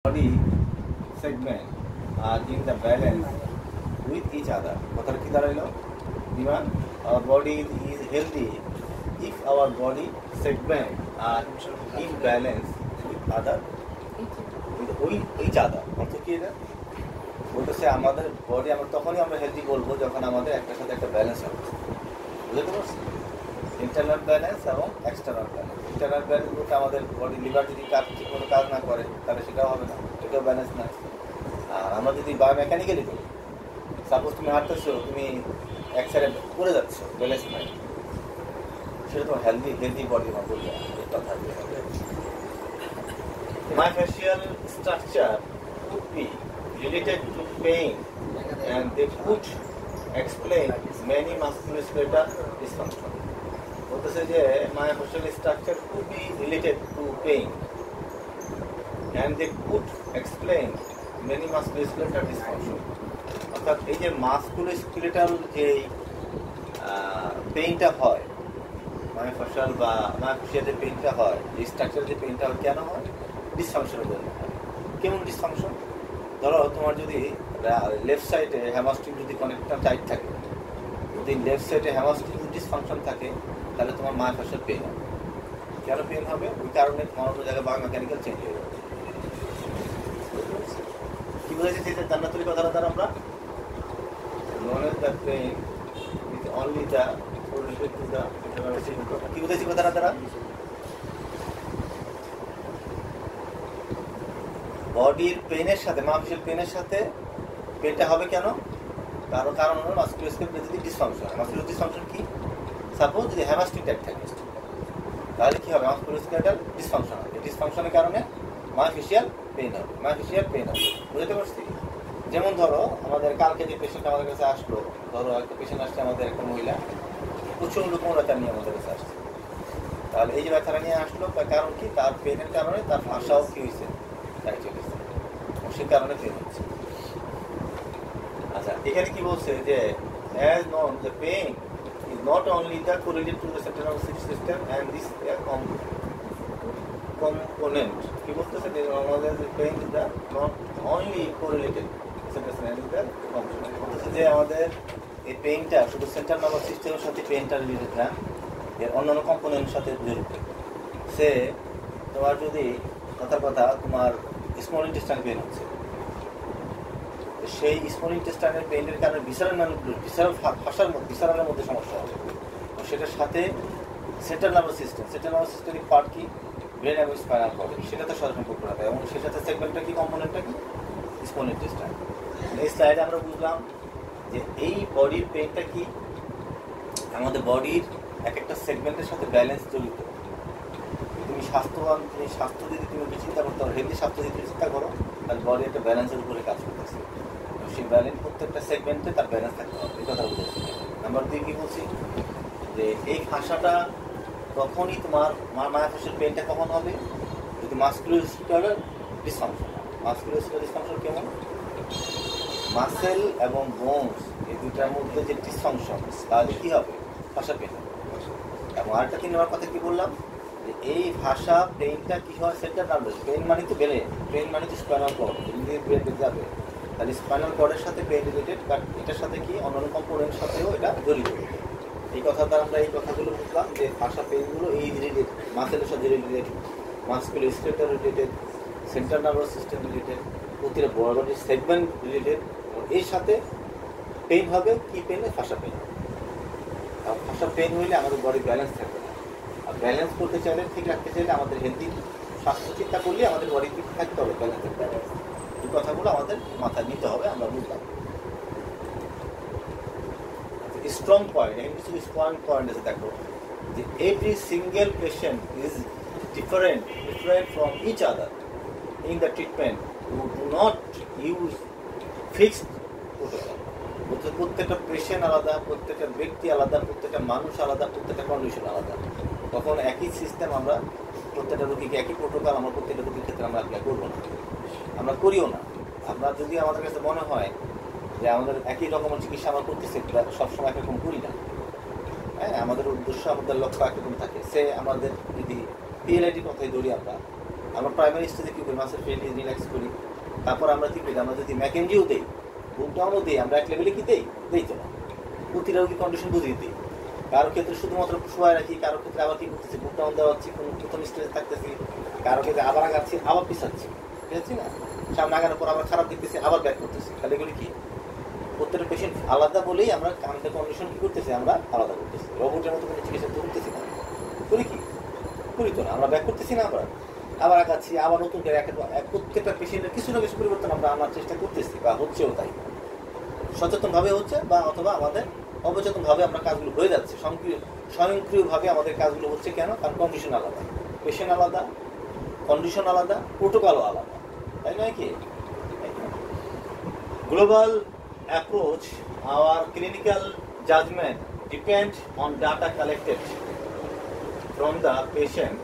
body segment are in the balance with each other. কথাটা কি দাঁড়াইলো? Diman, our body is healthy if our body segment are in balance with other with each other. অর্থ কি এটা? বলতেছে আমাদের body আমরা তখনই আমরা হেলদি বলবো যখন আমাদের একটার সাথে একটা ব্যালেন্স হবে। বুঝতে পারছি? ইন্টারনাল ব্যালেন্স এবং এক্সটার্নাল ব্যালেন্স। ইন্টারনাল ব্যালেন্স বলতে আমাদের বডি লিভার যদি ঠিক মতো কাজ না করে তাহলে সেটাও হবে না, এটাও ব্যালেন্স না। আর আমরা যদি বায়োমেকানিক্যালি করি, সাপোজ তুমি হাঁটতেছো, তুমি এক সাইডে পড়ে যাচ্ছ, ব্যালেন্স নাই, সেটা তোমার হেলদি বডি আমার বলবে এটা থাকবে। Myofascial structure could be related to pain and they could explain many musculoskeletal dysfunction. বলতেছে যে myofascial structure could be related to pain and they could explain many musculoskeletal dysfunction. অর্থাৎ এই যে মাসকুলোস্কেলেটাল যে পেইনটা হয়, মায়োফাসিয়াল বা মায়োফাসিয়াল যে পেইনটা হয়, এই স্ট্রাকচার যে পেইনটা হয় কেন হয়? ডিসফাংশনের জন্য হয়। কেমন ডিসফাংশন? ধরো তোমার যদি লেফট সাইডে হ্যামাস্ট্রিং যদি কানেক্টটা টাইট থাকে, যদি লেফট সাইডে হ্যামাস্ট্রিং যদি ডিসফাংশন থাকে তাহলে তোমার মায়োফাসিয়াল পেইন হবে। কেন পেইন হবে? ওই কারণে তোমার অন্য জায়গায় বায়োমেকানিক্যাল চেঞ্জ হয়ে যাবে। কি বলেছি যে জান্নাতুল কথাটা দ্বারা আমরা knowledge that pain is only the related to the কি বলেছি কথাটা দ্বারা? বডির পেইনের সাথে মায়োফাসিয়াল পেইনের সাথে পেইনটা হবে কেন? কারণ হলো মাসকুলোস্কেলেটাল যদি ডিসফাংশন। মাসকুলার ডিসফাংশন কি? সাপোজ যদি হ্যামাস্ট্রিং টাইপ থাকে তাহলে কি হবে? মাসকুলোস্কেলেটাল ডিসফাংশন হবে। এই ডিসফাংশনের কারণে মায়োফাসিয়াল পেইন হবে। মায়োফাসিয়াল পেইন হবে, বুঝতে পারছি? যেমন ধরো আমাদের কালকে যে পেশেন্ট আমাদের কাছে আসলো, ধরো একটা পেশেন্ট আসছে, আমাদের একটা মহিলা প্রচণ্ড কোমরব্যথা নিয়ে আমাদের কাছে আসছে। তাহলে এই যে ব্যথাটা নিয়ে আসলো, তার কারণ কি? তার পেনের কারণে তার ভাষাও কি হয়েছে, টাইট হয়ে গেছে, সেই কারণে পেন হচ্ছে। আচ্ছা, এখানে কি বলছে যে as known the pain is not only the correlated to the central nervous system and this component কি বলতেছে যে আমাদের pain is not only correlated যে আমাদের এই পেইনটা শুধু সেন্ট্রাল নার্ভাস সিস্টেমের সাথে পেইনটা রিলেটেড না, এর অন্যান্য কম্পোনেন্টের সাথে জড়িত। সে তোমার যদি কথা তোমার স্মল ইন্টেস্টাইন পেইন হচ্ছে, সেই স্মল ইন্টেস্টাইনের পেইনের কারণে ভিসারাল ভাষার মধ্যে সমস্যা হবে। সেটার সাথে সেন্ট্রাল নার্ভাস সিস্টেমের পার্ট কি? ব্রেন এবং স্পাইনাল কর্ড, সেটাতে সরাসরি সম্পর্ক রাখে এবং সেটাতে সেগমেন্টটা কি, কম্পোনেন্টটা কি? Small intestine. এই স্লাইডে আমরা বুঝলাম যে এই বডির পেইনটা কি আমাদের বডির এক একটা সেগমেন্টের সাথে ব্যালেন্স জড়িত। তুমি স্বাস্থ্যবান, স্বাস্থ্য যদি তুমি চিন্তা করতে পারো, হেলদি স্বাস্থ্য যদি চিন্তা করো, তাহলে বডি একটা ব্যালেন্সের উপরে কাজ করতেছে। সেই ব্যালেন্স প্রত্যেকটা সেগমেন্টে তার ব্যালেন্স থাকতে হবে, এই কথা বুঝেছি। নাম্বার 2 কি বলছি যে এই ভাষাটা তখনই তোমার মায়োফাসিয়াল পেইনটা কখন হবে? যদি মাসকুলোস্কেলেটাল ডিসফাংশন। মাসকুলোস্কেলেটাল ডিসফাংশন কেমন? মাসেল এবং বোনস এই দুটার মধ্যে যে ডিসফাংশন, তাহলে কি হবে? ভাষা পেইন হবে। এবং আরেকটা 3 নম্বর কথা কি বললাম যে এই ভাষা পেইনটা কি হয়? সেন্ট্রাল নার্ভাস পেইন মানে তো বেলে, পেইন মানে তো স্পাইনাল কর্ড, ব্রেন যাবে, তাহলে স্পাইনাল কর্ডের সাথে পেইন রিলেটেড, বাট এটার সাথে কি অন্যান্য কম্পোনেন্টের সাথেও এটা জড়িত। এই কথা দ্বারা আমরা এই কথাগুলো বুঝলাম যে ভাষা পেইনগুলো এই রিলেটেড, মাসেলের সাথে related, musculoskeletal related, central nervous system related, প্রতিটা বডির সেগমেন্ট রিলেটেড। এর সাথে পেইন হবে কি? পেইনে ভাষা পেইন। আর ভাষা পেইন হইলে আমাদের বডি ব্যালেন্স থাকবে না। আর ব্যালেন্স করতে চাইলে, ঠিক রাখতে চাইলে আমাদের হেলদি স্বাস্থ্য চিন্তা করলে আমাদের বডি ঠিক থাকতে হবে, ব্যালেন্স। এই কথাগুলো আমাদের মাথায় নিতে হবে, আমরা বুঝলাম। স্ট্রং পয়েন্ট, এখানে কিছু স্ট্রং পয়েন্ট আছে। দেখো যে every single patient is different from each other in the treatment. You do not use fixed protocol. প্রত্যেকটা পেশেন্ট আলাদা, প্রত্যেকটা ব্যক্তি আলাদা, প্রত্যেকটা মানুষ আলাদা, প্রত্যেকটা কন্ডিশন আলাদা। তখন একই সিস্টেম আমরা প্রত্যেকটা রোগীকে একই প্রোটোকল আমরা প্রত্যেকটা রোগীর ক্ষেত্রে আমরা অ্যাপ্লাই করবো না, আমরা করিও না। আমরা যদি আমাদের কাছে মনে হয় যে আমাদের একই রকমের চিকিৎসা আমরা করতেছি, সবসময় একরকম করি না। হ্যাঁ, আমাদের উদ্দেশ্য, আমাদের লক্ষ্য একরকম থাকে। সে আমাদের যদি পিএলআইডির কথাই ধরি, আমরা আমরা প্রাইমারি স্টেজে কী করি, মাসেল পেইন রিল্যাক্স করি, তারপর আমরা কী করি, আমরা যদি ম্যাকেনজিও দিই, বুকডাউনও দিই, আমরা এক লেভেলে কি দিই তো না, প্রতিটা রোগী কন্ডিশন বুঝিয়ে দিই। কারো ক্ষেত্রে শুধুমাত্র শোয়ায় রাখি, কারো ক্ষেত্রে আবার কী করতেছি, বুকডাউন দেওয়াচ্ছি, কোনো প্রথম স্টেজে থাকতেছি, কারো ক্ষেত্রে আবার আগাচ্ছি, আবার পিছাচ্ছি, বুঝেছি না, সামনে আগানোর পর আবার খারাপ দেখতেছি, আবার ব্যাক করতেছি। তাহলে এগুলি কি প্রত্যেকটা পেশেন্ট আলাদা বলেই আমরা আমাদের কন্ডিশন কী করতেছি, আমরা আলাদা করতেছি। রোবটের মতো কোনো চিকিৎসা তো করতেছি না, করি কি করি তো না, আমরা ব্যাক করতেছি না, আমরা আবার আগাচ্ছি, আবার নতুন করে প্রত্যেকটা পেশেন্টের কিছু না কিছু পরিবর্তন আমরা আনার চেষ্টা করতেছি, বা হচ্ছেও তাই, সচেতনভাবে হচ্ছে বা অথবা আমাদের অবচেতনভাবে আমরা কাজগুলো হয়ে যাচ্ছে, স্বয়ংক্রিয়ভাবে আমাদের কাজগুলো হচ্ছে। কেন? কারণ কন্ডিশন আলাদা, পেশেন্ট আলাদা, কন্ডিশন আলাদা, প্রোটোকলও আলাদা, তাই নয় কি? Global approach our clinical judgement depend on data collected from the patient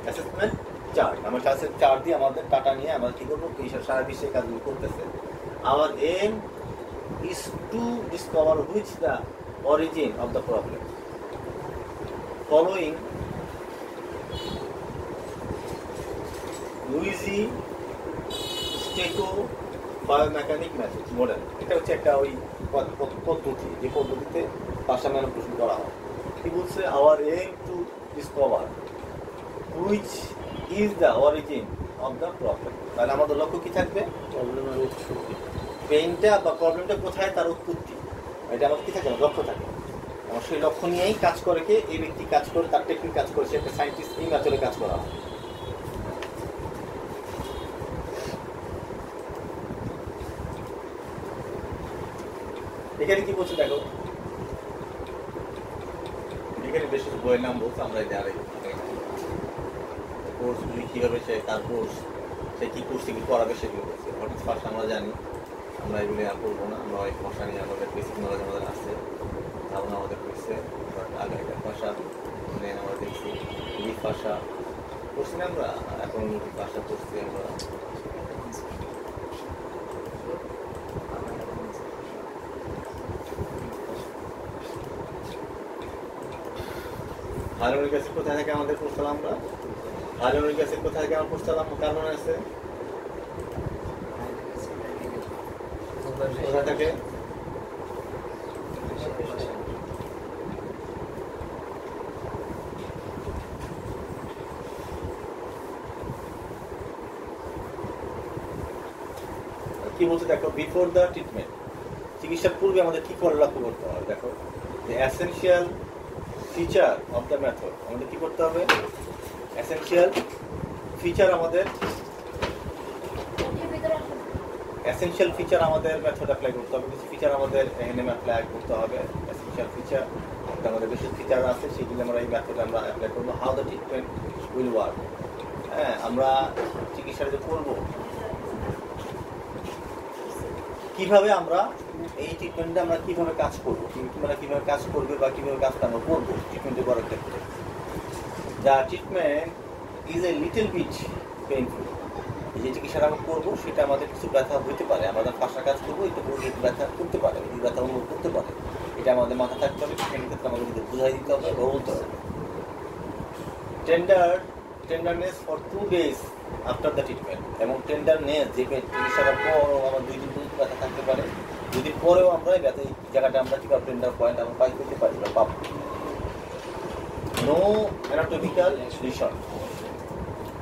assessment chart. আমরা চার্ট দিয়ে আমাদের ডাটা নিয়ে আমরা কী করবো, সারা বিশ্বে কাজগুলো করতেছে। Our aim is to discover which the origin of the problem following Luigi Stecco biomechanic method model। এটা হচ্ছে একটা ওই পদ্ধতি, যে পদ্ধতিতে ভাষা ম্যানিপুলেশন করা হয়। কি বলছে? our aim to discover which is the origin of the problem। তাহলে আমাদের লক্ষ্য কি থাকবে? প্রবলেমের উৎস, পেইনটা বা প্রবলেমটা কোথায়, তার উৎপত্তি, এটা আমাদের কি থাকে, লক্ষ্য থাকে। আমার সেই লক্ষ্য নিয়েই কাজ করে, কে এই ব্যক্তি কাজ করে, তার টেকনিক কাজ করে, সে একটা সায়েন্টিস্ট, এই মেথডে কাজ করা হয়। এখানে কি বলছে দেখো, এখানে বেশি বইয়ের নাম বলছে, আমরা এটা আরেক কোর্সগুলি কীভাবে সে তার কোর্স, সে কী কোর্স কি করাবে সেগুলো বলছে। হঠাৎ ফার্স্ট আমরা জানি, আমরা এগুলি আর করবো না। আমরা ওই ভাষা নিয়ে আমাদের বেসিক নলেজ আমাদের আসছে, ধারণা আমাদের হয়েছে। আগেকার ভাষা আমরা দেখছি, এই ভাষা করছি না আমরা, এখন ভাষা করছি আমরা। হাইলোনিক অ্যাসিড কোথায় থেকে আমাদের পড়ছিলাম আমরা? হাইলোনিক অ্যাসিড কোথায় থেকে আমরা পড়ছিলাম? কার মনে আছে? কোথা থেকে? কি বলছে দেখো, বিফোর দ্য ট্রিটমেন্ট, চিকিৎসার পূর্বে আমাদের কি করে লক্ষ্য করতে হবে? দেখো, যে essential feature of the method, আমাদের কি করতে হবে? এসেনশিয়াল ফিচার আমাদের মেথড অ্যাপ্লাই করতে হবে। কিছু ফিচার আমাদের এনএম অ্যাপ্লাই করতে হবে। এসেনশিয়াল ফিচার, আমাদের বেশি ফিচার আছে, সেগুলো আমরা এই মেথড আমরা অ্যাপ্লাই করবো। How the treatment will work, হ্যাঁ, আমরা চিকিৎসাটা যে করবো, কিভাবে আমরা এই ট্রিটমেন্টে আমরা কিভাবে কাজ করবো, মানে কিভাবে কাজ করবে বা কিভাবে কাজটা আমরা করবো ট্রিটমেন্টে করার ক্ষেত্রে। The treatment is a little bit painful, যে চিকিৎসাটা আমরা করবো সেটা আমাদের কিছু ব্যথা হইতে পারে, আমরা ভাষা কাজ করবো, একটু ব্যথা করতে পারে, এই ব্যথা অনুভব করতে পারে, এটা আমাদের মাথা থাকতে হবে। ট্রিটমেন্টের ক্ষেত্রে আমাদের কিন্তু বুঝাই দিতে হবে বা বলতে হবে। Tenderness for 2 days after the treatment, এবং টেন্ডারনেস যে চিকিৎসার পরও আমার 2 দিন পর্যন্ত ব্যথা থাকতে পারে, 2 দিন পরেও আমরা এই ব্যথা, এই জায়গাটা আমরা কীভাবে টেন্ডার পয়েন্ট আমরা পাই করতে পারি বা পাবো। নো অ্যানাটমিক্যাল লিশন,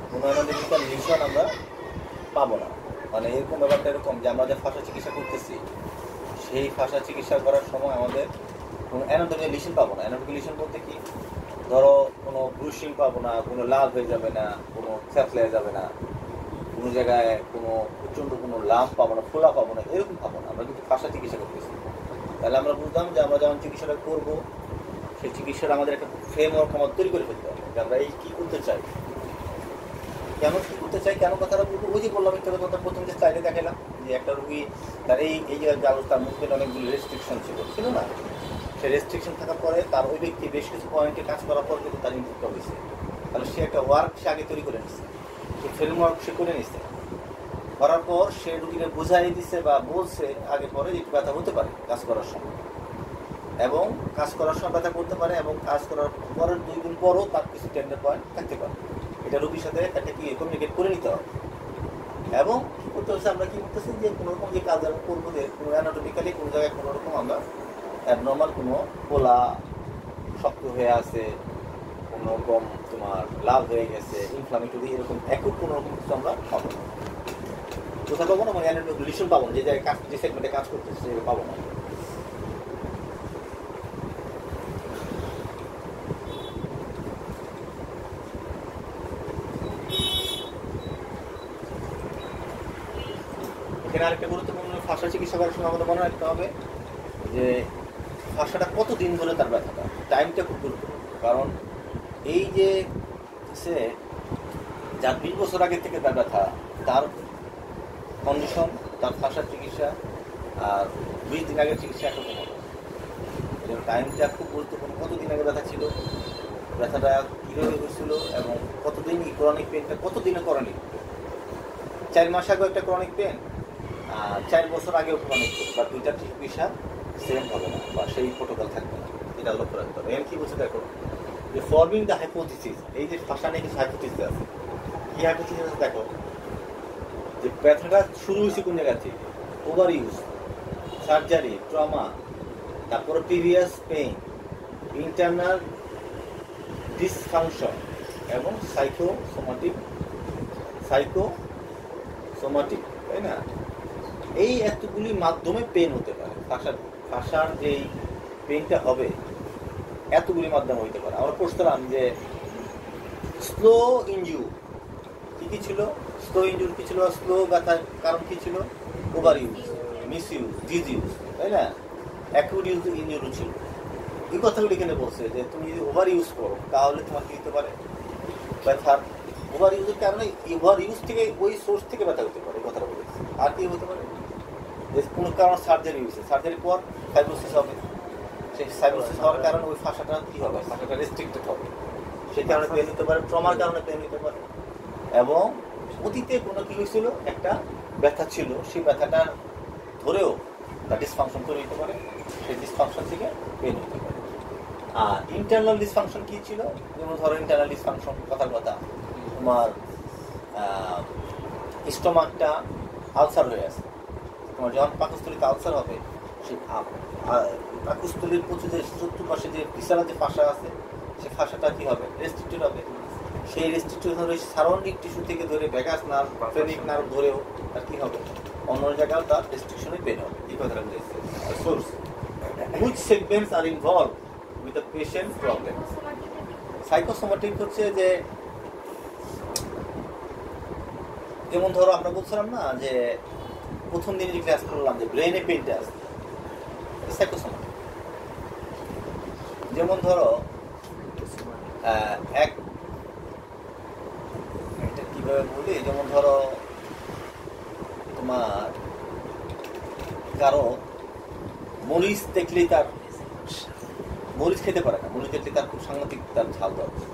কোনো অ্যানাটমিক্যাল লিশন আমরা পাবো না। মানে এরকম ব্যাপারটা এরকম যে আমরা যে ভাষা চিকিৎসা করতেছি, সেই ভাষা চিকিৎসা করার সময় আমাদের কোনো অ্যানাটমিক্যাল লিশন পাবো না। অ্যানাটমিক্যাল লিশন বলতে কি, ধরো কোনো ব্রুশিং পাবো না, কোনো লাল হয়ে যাবে না, কোনো স্যাফলে যাবে না, কোনো জায়গায় কোনো প্রচণ্ড কোনো লাভ পাবো না, ফোলা পাবো না, এরকম পাবো না। আমরা কিন্তু ভাষা চিকিৎসা করতেছি। তাহলে আমরা বুঝলাম যে আমরা যখন চিকিৎসাটা করবো, সেই চিকিৎসাটা আমাদের একটা ফ্রেমওয়ার্ক আমাদের তৈরি করে ফেলতে হবে যে আমরা এই কী করতে চাই, কেন কী করতে চাই, কেন কথাটা বলবো। ওই যে বললাম একটা কথা, প্রথম যে স্লাইডে দেখালাম যে একটা রুগী তার এই যে তার মধ্যে অনেকগুলো রেস্ট্রিকশন ছিল না, সেই রেস্ট্রিকশন থাকার পরে তার ওই ব্যক্তি বেশ কিছু পয়েন্টে কাজ করার পর কিন্তু তার ইমপ্রুভ হয়েছে। তাহলে সে একটা ওয়ার্ক সে আগে তৈরি করে নিচ্ছে, সে ফ্রেমওয়ার্ক সে করে নিচ্ছে, করার পর সে রুগীকে বোঝাই দিচ্ছে বা বলছে আগে পরে যে একটু ব্যথা হতে পারে কাজ করার সময়, এবং কাজ করার সময় ব্যথা করতে পারে, এবং কাজ করার পরের 2 দিন পরও তার কিছু টেন্ডার পয়েন্ট থাকতে পারে। এটা রোগীর সাথে একটা কি কমিউনিকেট করে নিতে হবে। এবং কি করতে হচ্ছে, আমরা কি করতেছি যে কোনো রকম যে কাজ আমরা করবো, যে কোনো অ্যানাটমিক্যালি কোনো জায়গায় কোনো রকম আমরা অ্যাবনর্মাল কোনো পোলা শক্ত হয়ে আছে, কোনো রকম তোমার লাল হয়ে গেছে, ইনফ্লামেটরি, এরকম একটু কোনো রকম কিছু আমরা পাবো না। কোথাও পাবো না, মানে লিশন পাবো না, যে জায়গায় কাজ, যে সেগমেন্টে কাজ করতেছে সেটা পাবো না। এখানে আরেকটা গুরুত্বপূর্ণ ফাঁসা চিকিৎসা করার সময় আমাদের মনে রাখতে হবে যে ফাঁসাটা কতদিন ধরে তার ব্যথাটা, টাইমটা খুব গুরুত্বপূর্ণ। কারণ এই যে সে যার 20 বছর আগে থেকে তার ব্যথা, তার কন্ডিশন, তার ফাঁসার চিকিৎসা আর 20 দিন আগের চিকিৎসা একরকম হবে। টাইমটা খুব গুরুত্বপূর্ণ। কতদিন আগে ব্যথা ছিল, ব্যথাটা কীভাবে হয়েছিল, এবং কতদিন এই ক্রনিক পেনটা, কতদিনে ক্রনিক, 4 মাস আগেও একটা ক্রনিক পেন, 4 বছর আগেও ক্রনিক পেন, বা দুইটা চিকিৎসা সেম হবে না, বা সেই প্রোটোকল থাকবে না, এটা লক্ষ্য রাখতে হবে। এম কি বলছে দেখো, যে ফর্মিং দ্য হাইপোথিসিস, এই যে ফাঁসা নিয়ে কিছু হাইপোথিসিস আছে। কি হাইপোথিসিস আছে দেখো, যে ব্যথাটা শুরু হয়েছে কোন জায়গা থেকে, ওভার ইউজ, সার্জারি, ট্রমা, তারপরে প্রিভিয়াস পেইন, ইন্টারনাল ডিসফাংশন এবং সাইকোসোমাটিক, তাই না? এই এতগুলির মাধ্যমে পেন হতে পারে। ফাঁসার যেই পেনটা হবে এতগুলির মাধ্যমে হইতে পারে। আমরা পড়ছিলাম যে স্লো ইনজুর কি ছিল, স্লো ইনজুর কি ছিল, স্লো ব্যথার কারণ কি ছিল, overuse, misuse, disuse, তাই না? অ্যাকিউট ইউজ ইনজুরও ছিল। এই কথাগুলি এখানে বলছে যে তুমি যদি ওভার ইউজ করো তাহলে তোমার কি হতে পারে, ব্যথার ওভার ইউজের কারণে, ওভার ইউজ থেকে ওই সোর্স থেকে ব্যথা হতে পারে, কথাটা বলেছে। আর কি হতে পারে, যে কোনো কারণ সার্জারি হয়েছে, সার্জারির পর ফাইব্রোসিস হবে, সেই ফাইব্রোসিস হওয়ার কারণে ওই ফাঁসাটা কী হবে, ফাঁসাটা রেস্ট্রিক্টেড হবে, সেই কারণে পেন হতে পারে, ট্রমার কারণে পেন হতে পারে। এবং অতীতে কোনো কী হয়েছিল, একটা ব্যথা ছিল, সেই ব্যথাটা ধরেও তার ডিসফাংশন তৈরি হতে পারে, সেই ডিসফাংশন থেকে পেন হতে পারে। আর ইন্টারনাল ডিসফাংশন কী ছিল, যেমন ধরো ইন্টারনাল ডিসফাংশন, কথার কথা তোমার স্টোমাকটা আলসার হয়ে আছে, তোমার যখন পাকস্থলীতে আলসার হবে, সেই পাকস্থলীর প্রচুর যে চতুর্পাশে যে বিশালা যে ফাঁসা আছে, সেই ফাঁসাটা কী হবে, রেস্ট্রিক্টেড হবে। সেই রেস্ট্রিক্টেড ধরে সারাউন্ডিং টিস্যু থেকে ধরে ভ্যাগাস নার্ভ, ফ্রেনিক নার্ভ ধরেও তার কী হবে, অন্য জায়গায় তার রেস্ট্রিকশনে পেন হবে। এই কথাটা বলেছে। Source which segments are involve with the patient problem. Psychosomatic হচ্ছে যে, যেমন ধরো আমরা বলছিলাম না যে প্রথম দিনে যে ক্লাস করলাম যে ব্রেনে পেইনটা আছে, সাইকোসোমাটিক। যেমন ধরো একটা কীভাবে বলি, যেমন ধরো তোমার কারো মরিচ দেখলেই তার, মরিচ খেতে পারে না, মরিচ দেখলে তার খুব সাংঘাতিক তার ঝাল দরকার।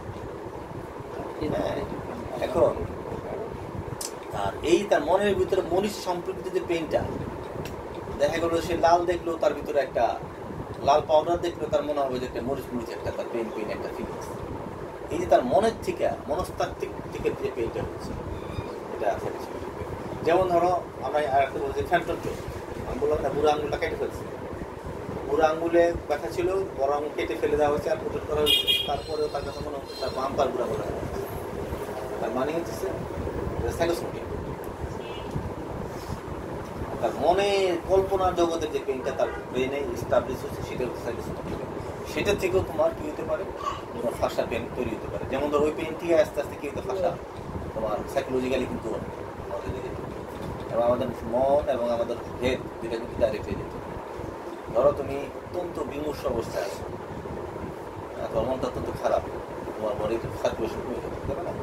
হ্যাঁ, এখন আর এই তার মনের ভিতরে মরিচ সম্পর্কিত যে পেইনটা, দেখা গেল সে লাল দেখলেও তার ভিতরে একটা লাল পাউডার দেখলেও তার মনে হবে যে একটা মরিচ একটা তার পেইন একটা ফিলিংস। এই যে তার মনের থেকে, মনস্তাত্ত্বিক থেকে যে পেইনটা হচ্ছে, এটা আছে। যেমন ধরো আমরা আর একটা বলছি ফ্যান্টম পেইন, আমি বললাম না বুড়ো আঙুলটা কেটে ফেলছে, বুড়ো আঙুলে ব্যথা ছিল, বড় আঙুল কেটে ফেলে দেওয়া হয়েছে আর প্রচুর করা হয়েছে, তারপরেও তার কাছে মনে হচ্ছে তার বাম্পার বুড়া বলা হয়েছে। তার মানে হচ্ছে সাইকোসোমাটিক, তার মনে কল্পনার জগতের যে পেইনটা তার ব্রেনে এস্টাবলিশ হচ্ছে, সেটা হচ্ছে সাইকোসোমাটিক। সেটা থেকেও তোমার কী হতে পারে, তোমার ফাঁসা পেন তৈরি হতে পারে। যেমন ধরো ওই পেন থেকে আস্তে আস্তে কী হতে ফাঁসা তোমার সাইকোলজিক্যালি কিন্তু আমাদের দিকে, এবং আমাদের মন এবং আমাদের হেড দুটা কিন্তু ডাইরেক্ট হয়ে যেত। ধরো তুমি অত্যন্ত বিমর্ষ অবস্থায় আছো, তোমার মনটা অত্যন্ত খারাপ, তোমার বডিতে সার্কুলেশন কমে যাবে, তাই না?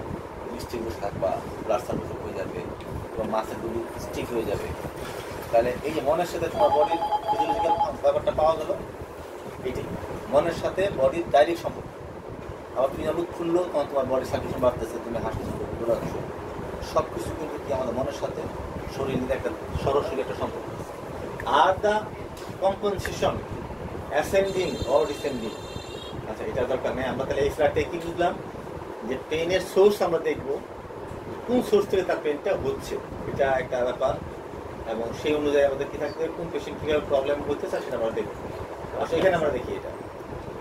মিষ্টি বসে থাকবা, ব্লাড সার্কুলেশন হয়ে যাবে, তোমার মাসেলগুলি স্টিফ হয়ে যাবে। তাহলে এই যে মনের সাথে তোমার বডির ফিজিওলজিক্যাল ব্যাপারটা পাওয়া গেল, এটি মনের সাথে বডির ডাইরেক্ট সম্পর্ক। আবার তুমি মুখ খুললো, তোমার বডির সার্কুলেশন বাড়তেছে, তুমি হাসতেছো, দৌড়াচ্ছো, সব কিছু কিন্তু কি আমাদের মনের সাথে শরীরের একটা সরাসরি একটা সম্পর্ক। Are the compensation ascending or descending, আচ্ছা এটা দরকার নেই। আমরা তাহলে এই ফ্ল্যাটে কি বুঝলাম, যে পেনের সোর্স আমরা দেখব, কোন সোর্স থেকে তার পেনটা হচ্ছে, এটা একটা ব্যাপার। এবং সেই অনুযায়ী আমাদের কি থাকবে, কোন পেশেন্ট কীভাবে প্রবলেম হতেছে সেটা আমরা দেখব। আসলে এখানে আমরা দেখি এটা,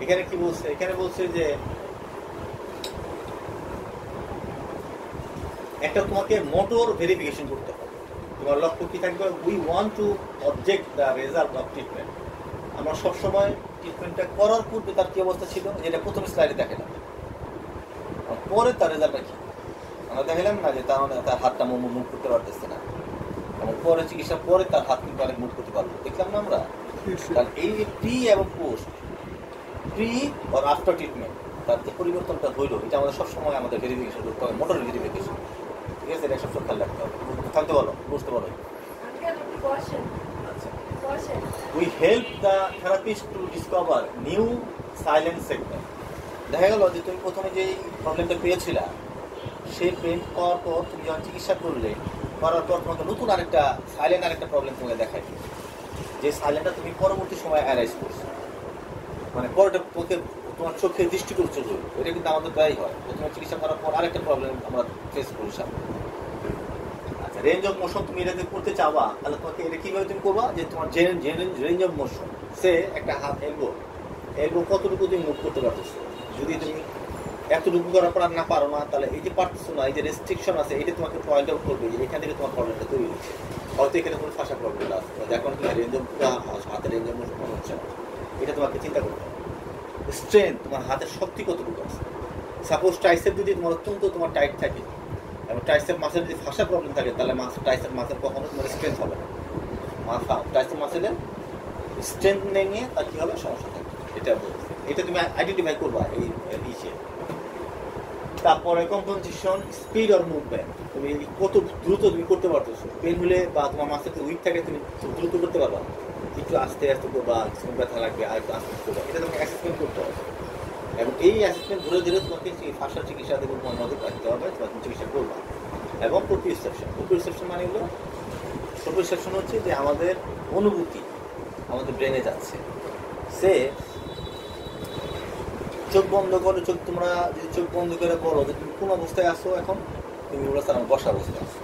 এখানে কি বলছে, এখানে বলছে যে একটা তোমাকে মোটর ভেরিফিকেশন করতে হবে। তোমার লক্ষ্য কি থাকবে, we want to object the result of treatment. আমরা সবসময় ট্রিটমেন্টটা করার পূর্বে তার কি অবস্থা ছিল, যেটা প্রথম স্লাইডে দেখালাম, পরে তার রেজাল্টটা কি আমরা দেখালাম না, যে তার হাতটা মুভ করতে পারতেছে না, এবং পরে চিকিৎসার পরে তার হাত কিন্তু অনেক মুভ করতে পারবো, দেখলাম না আমরা। কারণ এই যে প্রি এবং পোস্ট, প্রি আর আফটার ট্রিটমেন্ট তার যে পরিবর্তনটা হইলো, এটা আমাদের সবসময় আমাদের ভেরিফিকেশন করতে হবে, মোটর ভেরিফিকেশন। ঠিক আছে, এটা সবসময় খেয়াল রাখতে হবে। থাকতে বলো, বুঝতে পারো। We help the therapist to discover new silent segment. দেখা গেল যে তুমি প্রথমে যে প্রবলেমটা পেয়েছিলা, সেই পেন পাওয়ার পর তুমি যখন চিকিৎসা করলে, করার পর তোমাকে নতুন আরেকটা প্রবলেম তোমাকে দেখায়, যে সাইলেন্টটা তুমি পরবর্তী সময় অ্যারাইজ করছো, মানে পরেটা তোমার চোখের দৃষ্টিগোচর হলো। এটা কিন্তু আমাদের প্রায়ই হয়, প্রথমে চিকিৎসা করার পর আরেকটা প্রবলেম আমরা ফেস করি সামনে। আচ্ছা, রেঞ্জ অফ মোশন তুমি এটা করতে চাওয়া, তাহলে তোমাকে এটা কীভাবে তুমি করবা, যে তোমার রেঞ্জ অফ মোশন, সে একটা হাত এলবো কতটুকু তুমি মুভ করতে পারতেছো। যদি তুমি এতটুকু করার পর আর না পারো না, তাহলে এই যে পারতেছো না, এই যে রেস্ট্রিকশন আছে, এটা তোমাকে পয়েন্ট আউট করবে যে এখান থেকে তোমার প্রবলেমটা তৈরি হচ্ছে। হয়তো এখানে কোনো ফাঁসা প্রবলেম আছে, এখন তুমি রেঞ্জ অফ হাতের রেঞ্জ অফ মোশন হচ্ছে না, এটা তোমাকে চিন্তা করতে হবে। স্ট্রেংথ, তোমার হাতের শক্তি কতটুকু আছে। সাপোজ ট্রাইসেপ যদি তোমার অত্যন্ত তোমার টাইট থাকে, এবং ট্রাইসেপ মাসের যদি ফাঁসা প্রবলেম থাকে, তাহলে ট্রাইসেপ মাসের কখনো তোমার স্ট্রেংথ হবে না। ট্রাইসেপ মাসেলের স্ট্রেংথ নিয়ে তার কী হবে, সমস্যা থাকবে। এটা তুমি আইডেন্টিফাই করবা এই ইসে। তারপরে কম্পনসেশন, স্পিড অর মুভমেন্ট, তুমি কত দ্রুত তুমি করতে পারতেছো। পেন হলে বা তোমার মাসে উইক থাকে, তুমি দ্রুত করতে পারবা, একটু আস্তে আস্তে করবা, ব্যথা লাগবে আর একটু আস্তে করবা, এটা তোমাকে অ্যাসেসমেন্ট করতে হবে। এবং এই অ্যাসেসমেন্ট ধরে ধরে তোমাকে ফাঁসা চিকিৎসা দেবো, তোমার নজর রাখতে হবে, তোমার চিকিৎসা করবা। এবং প্রোপ্রিওসেপশন মানে হলো, প্রোপ্রিওসেপশন হচ্ছে যে আমাদের অনুভূতি আমাদের ব্রেনে যাচ্ছে। সে চোখ বন্ধ করো, তোমরা যদি চোখ বন্ধ করে বলো যে তুমি কোন অবস্থায় আসো, এখন তুমি বলো স্যার আমি বসা অবস্থায় আসো,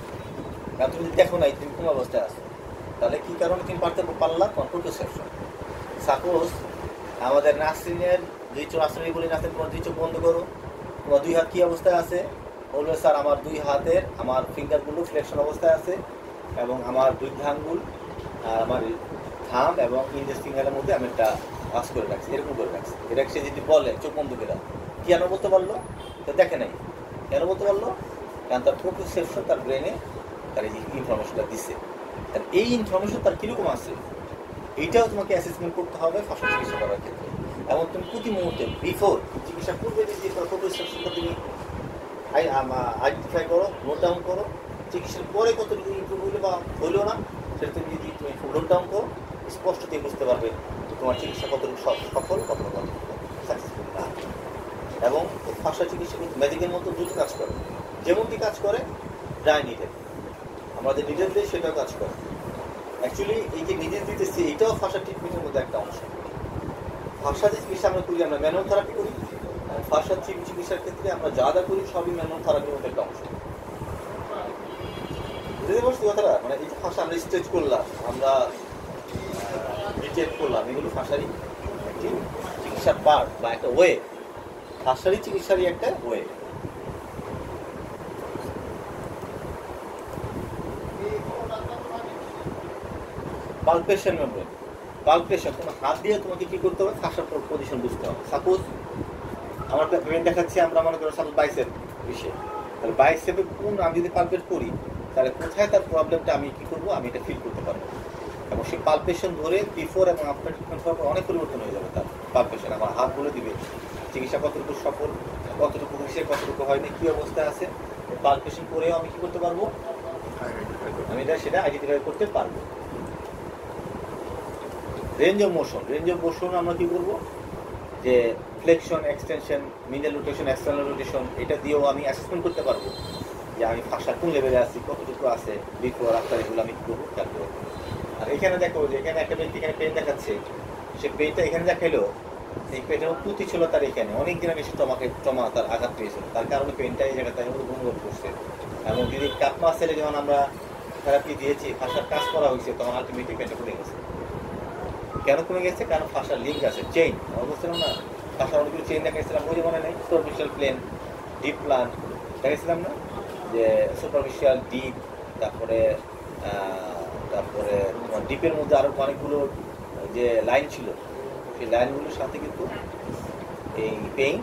কারণ তুমি দেখো নাই তুমি কোন অবস্থায় আসো, তাহলে কি কারণে তুমি পারলা, তোমার প্রোপ্রিওসেপশন। সাপোজ আমাদের নার্সিংয়ের দুই চোখ আসলে বলি, নার্সিং তোমার দুই চোখ বন্ধ করো, তোমার দুই হাত কি অবস্থায় আছে, বলবে স্যার আমার দুই হাতের আমার ফিঙ্গারগুলো ফ্লেকশন অবস্থায় আছে, এবং আমার দুই আঙ্গুল আমার থাম্ব এবং ইন্ডেক্স ফিঙ্গারের মধ্যে আমি একটা ওয়াশ করে রাখছি, এরকম করে রাখছি। এটা সে যদি বলে চোখ বন্ধ করে, কেন বলতে পারলো, তো দেখে নাই কেন বলতে পারলো, কারণ তার প্রোপ্রিওসেপশন তার ব্রেনে তার এই ইনফরমেশনটা দিচ্ছে। তার এই ইনফরমেশন তার কীরকম আছে, এইটাও তোমাকে অ্যাসেসমেন্ট করতে হবে ফাঁসা চিকিৎসা করার ক্ষেত্রে। এবং তুমি প্রতি মুহূর্তে বিফোর চিকিৎসা পূর্বে যদি প্রোপ্রিওসেপশনটা তুমি আইডেন্টিফাই করো, নোট ডাউন করো, চিকিৎসার পরে কতটুকু ইমপ্রুভ হইলো বা হইলো না, সেটা তুমি যদি তুমি নোট ডাউন করো, স্পষ্ট দিয়ে বুঝতে পারবে তোমার চিকিৎসা কতটুকু সফল, কতটুকু সাকসেসফুল না। এবং ফাঁসা চিকিৎসা কিন্তু ম্যাজিকের মতো দ্রুত কাজ করে, যেমনটি কাজ করে ড্রাই নিডেল, আমাদের নিডেল দিয়ে সেটাও কাজ করে। অ্যাকচুয়ালি এই যে নিডেল দিতেছি, এটাও ফাঁসা ট্রিটমেন্টের মধ্যে একটা অংশ। ফাঁসা যে চিকিৎসা আমরা করি, আমরা ম্যানুয়াল থেরাপি করি, ফাঁসা চিকিৎসার ক্ষেত্রে আমরা যা যা করি সবই ম্যানুয়াল থেরাপির মধ্যে একটা অংশ। বুঝতে পারছি কথাটা, মানে এই যে ফাঁসা আমরা স্ট্রেচ করলাম, আমরা রিচেক করলাম, এগুলো ফাঁসারই একটি চিকিৎসার পার্ট বা একটা ওয়ে, ফাঁসারই চিকিৎসারই একটা ওয়ে। পালপেশন মেমব্রেন, পালপেশন, তোমার হাত দিয়ে তোমাকে কি করতে হবে, ফাঁসার পজিশন বুঝতে হবে। সাপোজ আমার পেমেন্ট দেখাচ্ছি, আমরা মনে করো সাপোজ বাইসেপ বিষয়ে, তাহলে বাইসেপে কোন আমি যদি পালপেট করি, তাহলে কোথায় তার প্রবলেমটা আমি কি করবো, আমি এটা ফিল করতে পারবো। এবং সেই পালপেশন ধরে বিফোর এবং আফটার ট্রিটমেন্ট করার পর অনেক পরিবর্তন হয়ে যাবে তার পালপেশন। আমার হাত বলে দিবে চিকিৎসা কতটুকু সফল, কতটুকু হয়েছে, কতটুকু হয়নি, কী অবস্থায় আছে। পালপেশন করেও আমি কী করতে পারবো, আমি সেটা আইডেন্টিফাই করতে পারবো। রেঞ্জ অফ মোশন আমরা কী করবো, যে flexion, extension, middle rotation, external rotation, এটা দিয়েও আমি অ্যাসেসমেন্ট করতে পারবো যে আমি ফাঁসা কোন লেভেলে আছি, কতটুকু আছে, বিফোর আফটার, এগুলো আমি কী করবো, খেয়াল করবো। আর এখানে দেখো যে এখানে একটা ব্যক্তি এখানে পেন দেখাচ্ছে, সে পেনটা এখানে দেখাইলো, এই পেটের পুঁতি ছিল তার এখানে অনেক দিন আগে সে টমা তার আঘাত পেয়েছিল, তার কারণে পেনটা এই জায়গাটা অনুভব করছে। এবং যদি কাপ মাসেলে যখন আমরা থেরাপি দিয়েছি, ফাঁসার কাজ করা হয়েছে, তখন আলটিমেটলি পেনটা কমে গেছে। কেন কমে গেছে? কারণ ফাঁসার লিঙ্ক আছে, চেইন। আমরা বলছিলাম না ফাঁসার অনেকগুলো চেইন দেখাইছিলাম, ওই যে মনে নেই সুপারফিশিয়াল প্লেন, ডিপ প্লান দেখাইছিলাম না, যে সুপারফিশিয়াল ডিপ, তারপরে তারপরে তোমার ডিপের মধ্যে আরো অনেকগুলো যে লাইন ছিল, সেই লাইনগুলোর সাথে কিন্তু এই পেইন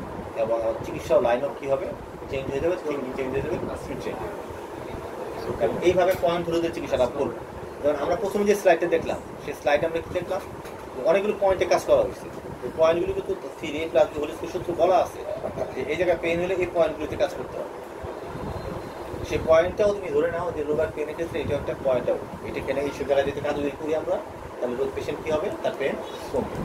এবং চিকিৎসা লাইনও কী হবে, চেঞ্জ হয়ে যাবে, চেঞ্জ হয়ে যাবে, চেঞ্জ হয়ে যাবে। এবং এইভাবে পয়েন্ট ধরে যে চিকিৎসাটা করবো। যেমন আমরা প্রথমে যে স্লাইডটা দেখলাম, সেই স্লাইডে আমরা কি দেখলাম, অনেকগুলো পয়েন্টে কাজ করা হয়েছে। এই পয়েন্টগুলো কিন্তু 3A প্লাস হোলিস্টিক সূত্র বলা আছে যে এই জায়গায় পেইন হলে এই পয়েন্টগুলোতে কাজ করতে হবে। সেই পয়েন্টটাও তুমি ধরে নাও যে রোগার পেনের ক্ষেত্রে এটা একটা পয়েন্ট আউট, এটা কেন এই জায়গায় যদি কাজ যদি করি আমরা, তাহলে রোগ পেশেন্ট কী হবে, তার পেন কমবে।